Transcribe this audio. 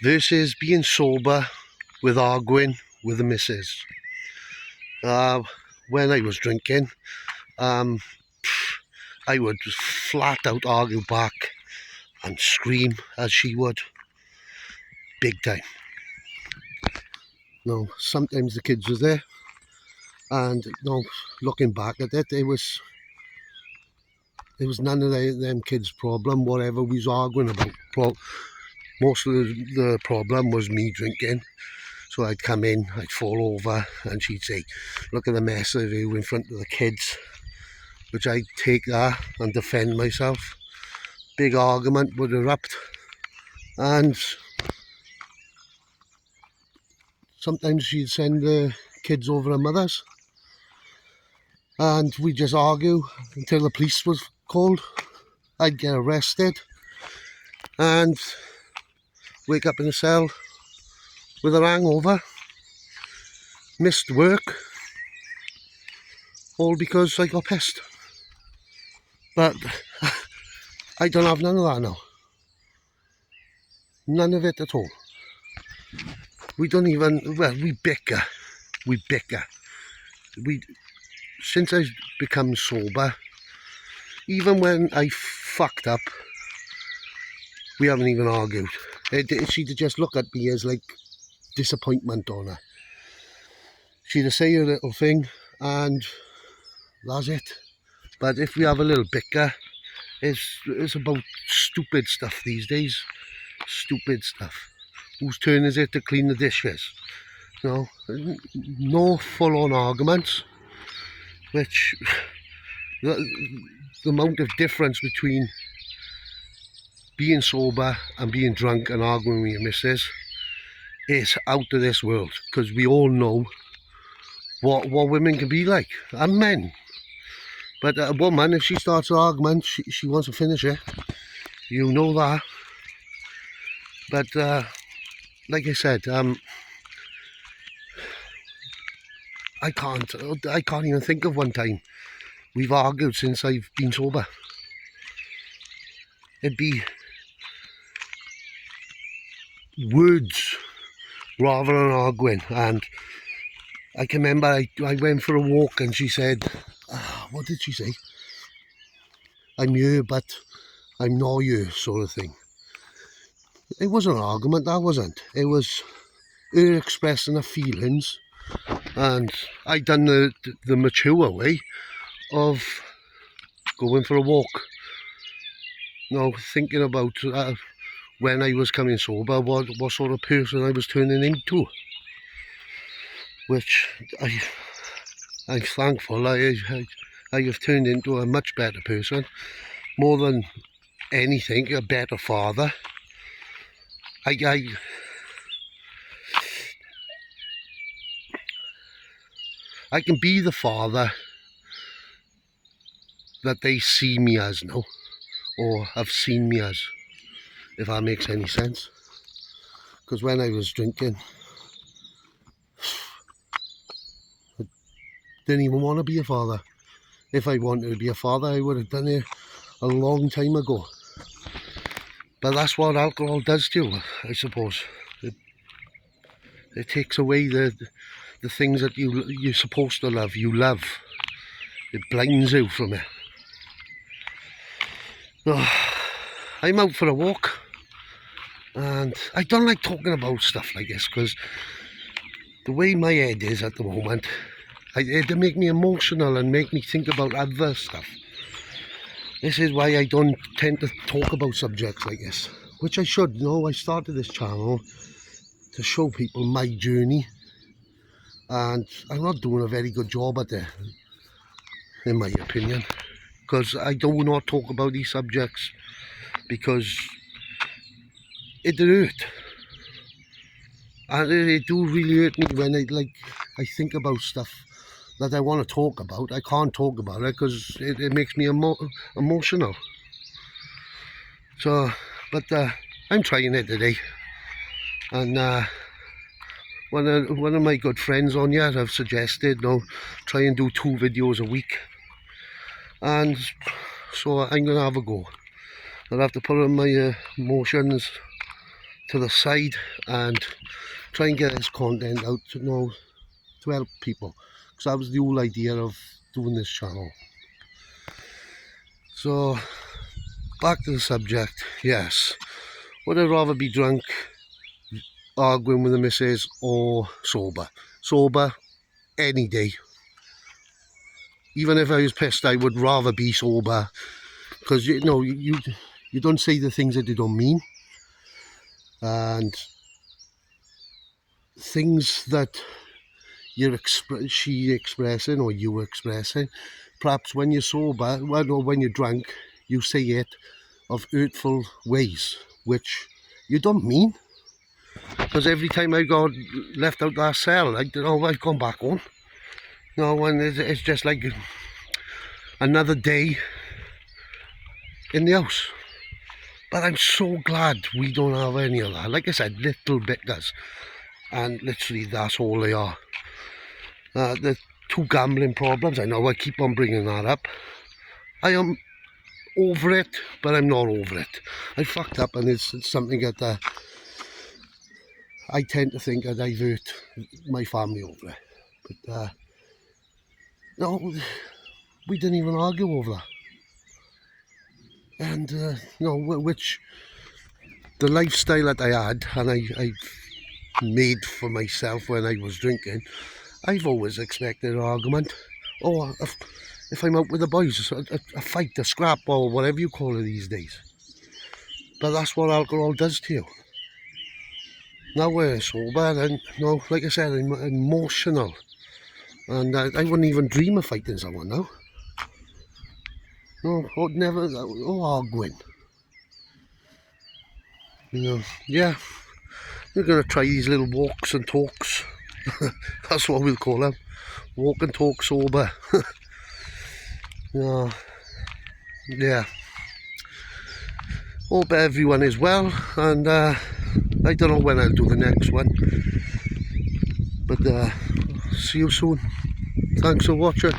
versus being sober with arguing with the missus. When I was drinking, I would just flat out argue back and scream as she would, big time. No, sometimes the kids was there, and looking back at it, it was none of them kids' problem. Whatever we was arguing about, most of the problem was me drinking. So I'd come in, I'd fall over, and she'd say, "Look at the mess of you in front of the kids," which I'd take that and defend myself. Big argument would erupt, and sometimes she'd send the kids over her mother's, and we'd just argue until the police was called. I'd get arrested and wake up in a cell with a hangover, missed work, all because I got pissed. But I don't have none of that now. None of it at all. We don't even, we bicker. Since I've become sober, even when I fucked up, we haven't even argued. She'd just look at me as like disappointment on her. She'd say a little thing and that's it. But if we have a little bicker, it's about stupid stuff these days. Stupid stuff. Whose turn is it to clean the dishes? No full-on arguments, which the amount of difference between being sober and being drunk and arguing with your missus is out of this world, because we all know what women can be like, and men. But a woman, if she starts an argument, she wants to finish it. You know that. But like I said, I can't even think of one time we've argued since I've been sober. It'd be words rather than arguing. And I can remember I went for a walk and she said, what did she say? "I'm here, but I'm not here," sort of thing. It wasn't an argument, that wasn't. It was her expressing her feelings, and I done the mature way of going for a walk. Thinking about when I was coming sober, what sort of person I was turning into. Which I'm thankful I have turned into a much better person. More than anything, a better father. I can be the father that they see me as now, or have seen me as, if that makes any sense. Because when I was drinking, I didn't even want to be a father. If I wanted to be a father, I would have done it a long time ago. But that's what alcohol does to you, I suppose. It takes away the things that you're supposed to love. You love. It blinds you from it. I'm out for a walk, and I don't like talking about stuff like this, because the way my head is at the moment, it make me emotional and make me think about other stuff. This is why I don't tend to talk about subjects like this, which I should. I started this channel to show people my journey, and I'm not doing a very good job at it, in my opinion, because I do not talk about these subjects because it hurt, and it do really hurt me when I think about stuff that I want to talk about. I can't talk about it because it makes me emotional. So, but I'm trying it today, and one of my good friends on here have suggested try and do 2 videos a week, and so I'm gonna have a go. I'll have to put on my emotions to the side and try and get this content out to help people, because that was the whole idea of doing this channel. So back to the subject. Yes, would I rather be drunk, arguing with the missus, or sober? Sober any day. Even if I was pissed, I would rather be sober, because you don't say the things that you don't mean, and things that she expressing or you expressing, perhaps when you're sober, or when you're drunk, you say it of hurtful ways, which you don't mean. Because every time I got left out that cell, I've gone back home. And it's just like another day in the house. But I'm so glad we don't have any of that. Like I said, little bitters, and literally that's all they are. The 2 gambling problems, I know I keep on bringing that up. I am over it, but I'm not over it. I fucked up, and it's something that I tend to think I divert my family over it. But no, we didn't even argue over that. And which the lifestyle that I had and I made for myself when I was drinking, I've always expected an argument. Or if I'm out with the boys, a fight, a scrap, or whatever you call it these days. But that's what alcohol does to you. Now we're sober, and like I said, I'm emotional, and I wouldn't even dream of fighting someone now. Never, arguing. Yeah, we're going to try these little walks and talks. That's what we'll call them. Walk and talk sober. Yeah. Hope everyone is well, and I don't know when I'll do the next one. But see you soon. Thanks for watching.